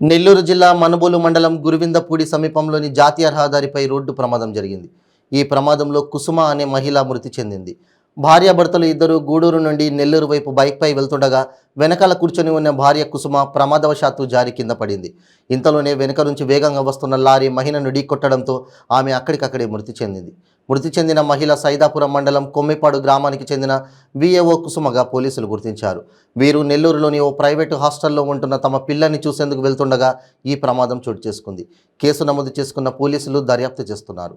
నెల్లూరు జిల్లా మనుబోలు మండలం గురువిందపూడి సమీపంలోని జాతీయ రహదారిపై రోడ్డు ప్రమాదం జరిగింది. ఈ ప్రమాదంలో కుసుమ అనే మహిళ మృతి చెందింది. భార్యాభర్తలు ఇద్దరు గూడూరు నుండి నెల్లూరు వైపు బైక్పై వెళ్తుండగా వెనకాల కూర్చొని ఉన్న భార్య కుసుమ ప్రమాదవశాత్తు జారి కింద పడింది. ఇంతలోనే వెనుక నుంచి వేగంగా వస్తున్న లారీ మహిళను ఢీకొట్టడంతో ఆమె అక్కడికక్కడే మృతి చెందింది. మృతి చెందిన మహిళ సైదాపురం మండలం కొమ్మిపాడు గ్రామానికి చెందిన విఏఓ కుసుమగా పోలీసులు గుర్తించారు. వీరు నెల్లూరులోని ఓ ప్రైవేటు హాస్టల్లో ఉంటున్న తమ పిల్లని చూసేందుకు వెళ్తుండగా ఈ ప్రమాదం చోటు చేసుకుంది. కేసు నమోదు చేసుకున్న పోలీసులు దర్యాప్తు చేస్తున్నారు.